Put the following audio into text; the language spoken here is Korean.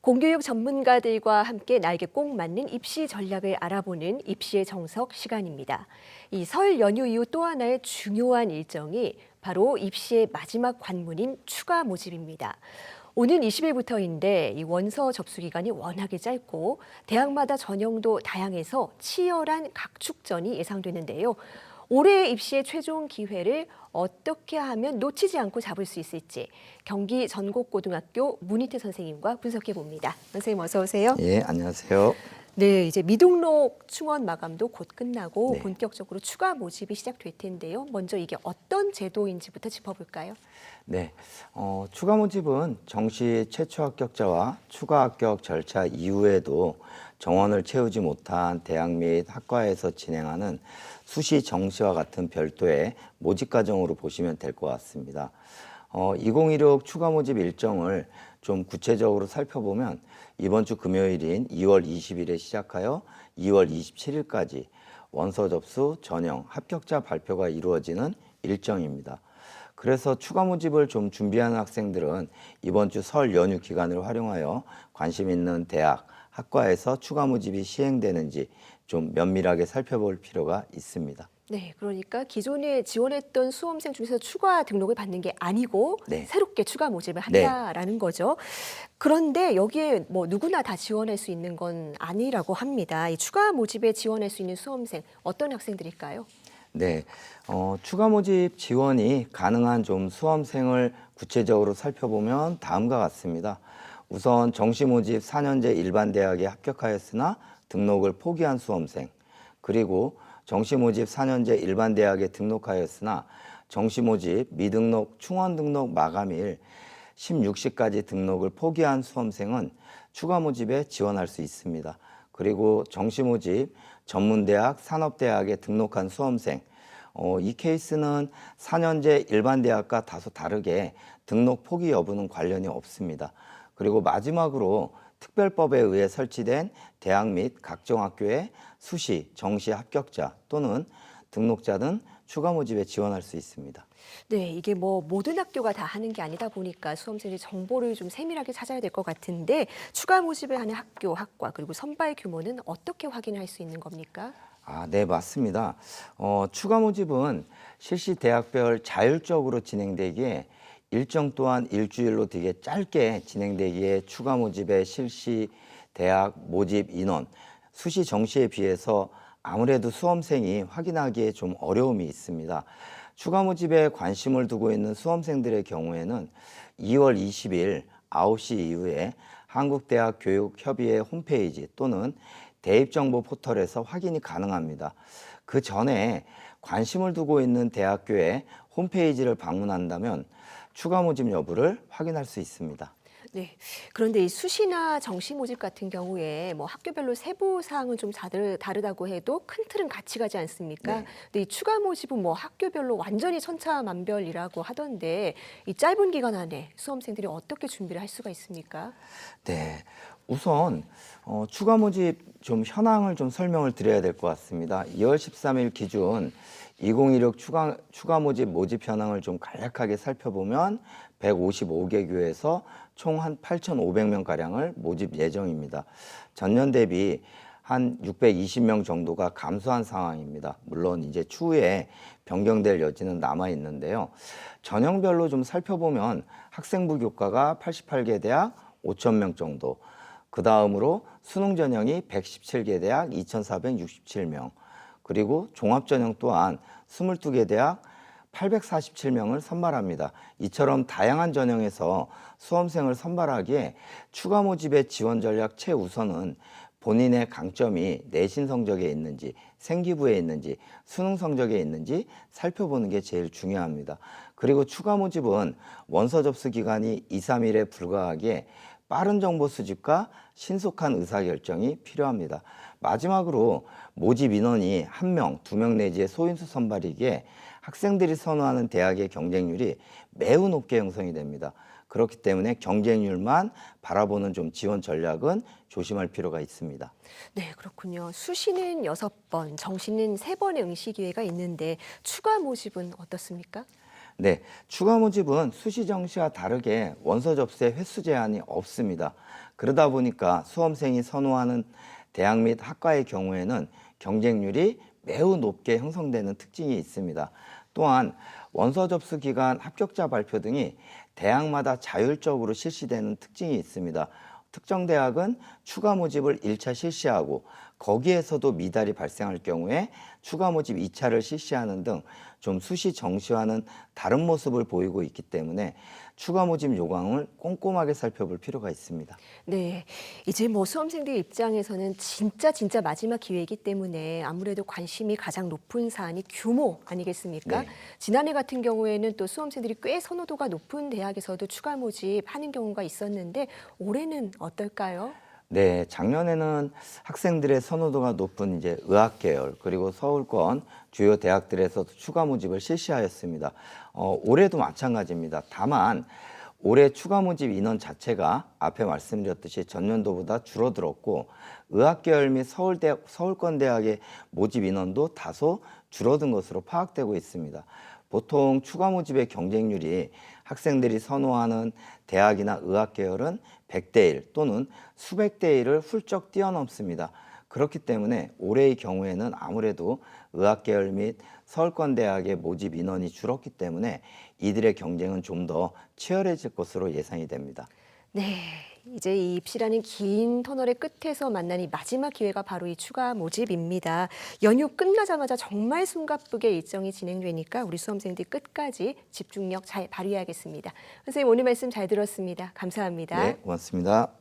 공교육 전문가들과 함께 나에게 꼭 맞는 입시 전략을 알아보는 입시의 정석 시간입니다. 이 설 연휴 이후 또 하나의 중요한 일정이 바로 입시의 마지막 관문인 추가 모집입니다. 오는 20일부터인데 이 원서 접수 기간이 워낙에 짧고 대학마다 전형도 다양해서 치열한 각축전이 예상되는데요. 올해 입시의 최종 기회를 어떻게 하면 놓치지 않고 잡을 수 있을지 경기 전곡고등학교 문희태 선생님과 분석해 봅니다. 선생님 어서 오세요. 예, 안녕하세요. 네, 이제 미등록 충원 마감도 곧 끝나고 네. 본격적으로 추가 모집이 시작될 텐데요. 먼저 이게 어떤 제도인지부터 짚어볼까요? 네, 추가 모집은 정시 최초 합격자와 추가 합격 절차 이후에도 정원을 채우지 못한 대학 및 학과에서 진행하는 수시 정시와 같은 별도의 모집 과정으로 보시면 될 것 같습니다. 2016 추가 모집 일정을 좀 구체적으로 살펴보면 이번 주 금요일인 2월 20일에 시작하여 2월 27일까지 원서 접수, 전형, 합격자 발표가 이루어지는 일정입니다. 그래서 추가 모집을 좀 준비하는 학생들은 이번 주 설 연휴 기간을 활용하여 관심 있는 대학, 학과에서 추가 모집이 시행되는지 좀 면밀하게 살펴볼 필요가 있습니다. 네, 그러니까 기존에 지원했던 수험생 중에서 추가 등록을 받는 게 아니고 네. 새롭게 추가 모집을 네. 한다라는 거죠. 그런데 여기에 뭐 누구나 다 지원할 수 있는 건 아니라고 합니다. 이 추가 모집에 지원할 수 있는 수험생 어떤 학생들일까요? 네, 추가 모집 지원이 가능한 좀 수험생을 구체적으로 살펴보면 다음과 같습니다. 우선 정시 모집 4년제 일반 대학에 합격하였으나 등록을 포기한 수험생, 그리고 정시 모집 4년제 일반 대학에 등록하였으나 정시 모집 미등록 충원 등록 마감일 16시까지 등록을 포기한 수험생은 추가 모집에 지원할 수 있습니다. 그리고 정시 모집 전문대학, 산업대학에 등록한 수험생, 이 케이스는 4년제 일반 대학과 다소 다르게 등록 포기 여부는 관련이 없습니다. 그리고 마지막으로 특별법에 의해 설치된 대학 및 각종 학교의 수시, 정시 합격자 또는 등록자는 추가 모집에 지원할 수 있습니다. 네, 이게 뭐 모든 학교가 다 하는 게 아니다 보니까 수험생이 정보를 좀 세밀하게 찾아야 될 것 같은데 추가 모집을 하는 학교, 학과 그리고 선발 규모는 어떻게 확인할 수 있는 겁니까? 네, 맞습니다. 추가 모집은 실시 대학별 자율적으로 진행되기에 일정 또한 일주일로 되게 짧게 진행되기에 추가 모집의 실시 대학 모집 인원, 수시 정시에 비해서 아무래도 수험생이 확인하기에 좀 어려움이 있습니다. 추가 모집에 관심을 두고 있는 수험생들의 경우에는 2월 20일 9시 이후에 한국대학교육협의회 홈페이지 또는 대입정보 포털에서 확인이 가능합니다. 그 전에 관심을 두고 있는 대학교의 홈페이지를 방문한다면 추가 모집 여부를 확인할 수 있습니다. 네. 그런데 이 수시나 정시 모집 같은 경우에 뭐 학교별로 세부 사항은 좀 다르다고 해도 큰 틀은 같이 가지 않습니까? 네. 근데 이 추가 모집은 뭐 학교별로 완전히 천차만별이라고 하던데 이 짧은 기간 안에 수험생들이 어떻게 준비를 할 수가 있습니까? 네, 우선 추가 모집 좀 현황을 좀 설명을 드려야 될 것 같습니다. 2월 13일 기준 2016 추가 모집 현황을 좀 간략하게 살펴보면 155개 교에서 총 한 8,500명 가량을 모집 예정입니다. 전년 대비 한 620명 정도가 감소한 상황입니다. 물론 이제 추후에 변경될 여지는 남아 있는데요. 전형별로 좀 살펴보면 학생부 교과가 88개 대학 5,000명 정도, 그 다음으로 수능 전형이 117개 대학 2,467명, 그리고 종합 전형 또한 22개 대학 847명을 선발합니다. 이처럼 다양한 전형에서 수험생을 선발하기에 추가 모집의 지원 전략 최우선은 본인의 강점이 내신 성적에 있는지, 생기부에 있는지, 수능 성적에 있는지 살펴보는 게 제일 중요합니다. 그리고 추가 모집은 원서 접수 기간이 2, 3일에 불과하기에 빠른 정보 수집과 신속한 의사결정이 필요합니다. 마지막으로 모집 인원이 1명, 2명 내지의 소인수 선발이기에 학생들이 선호하는 대학의 경쟁률이 매우 높게 형성이 됩니다. 그렇기 때문에 경쟁률만 바라보는 좀 지원 전략은 조심할 필요가 있습니다. 네, 그렇군요. 수시는 6번, 정시는 3번의 응시 기회가 있는데 추가 모집은 어떻습니까? 네, 추가 모집은 수시 정시와 다르게 원서 접수에 횟수 제한이 없습니다. 그러다 보니까 수험생이 선호하는 대학 및 학과의 경우에는 경쟁률이 매우 높게 형성되는 특징이 있습니다. 또한 원서 접수 기간, 합격자 발표 등이 대학마다 자율적으로 실시되는 특징이 있습니다. 특정 대학은 추가 모집을 1차 실시하고 거기에서도 미달이 발생할 경우에 추가 모집 2차를 실시하는 등 좀 수시 정시와는 다른 모습을 보이고 있기 때문에 추가 모집 요강을 꼼꼼하게 살펴볼 필요가 있습니다. 네, 이제 뭐 수험생들 입장에서는 진짜 마지막 기회이기 때문에 아무래도 관심이 가장 높은 사안이 규모 아니겠습니까? 네. 지난해 같은 경우에는 또 수험생들이 꽤 선호도가 높은 대학에서도 추가 모집하는 경우가 있었는데 올해는 어떨까요? 네, 작년에는 학생들의 선호도가 높은 이제 의학 계열 그리고 서울권 주요 대학들에서도 추가 모집을 실시하였습니다. 올해도 마찬가지입니다. 다만 올해 추가 모집 인원 자체가 앞에 말씀드렸듯이 전년도보다 줄어들었고 의학 계열 및 서울권 대학의 모집 인원도 다소 줄어든 것으로 파악되고 있습니다. 보통 추가 모집의 경쟁률이 학생들이 선호하는 대학이나 의학 계열은 100대 1 또는 수백 대 1을 훌쩍 뛰어넘습니다. 그렇기 때문에 올해의 경우에는 아무래도 의학 계열 및 서울권 대학의 모집 인원이 줄었기 때문에 이들의 경쟁은 좀 더 치열해질 것으로 예상이 됩니다. 네, 이제 이 입시라는 긴 터널의 끝에서 만난 이 마지막 기회가 바로 이 추가 모집입니다. 연휴 끝나자마자 정말 숨가쁘게 일정이 진행되니까 우리 수험생들이 끝까지 집중력 잘 발휘해야겠습니다. 선생님 오늘 말씀 잘 들었습니다. 감사합니다. 네, 고맙습니다.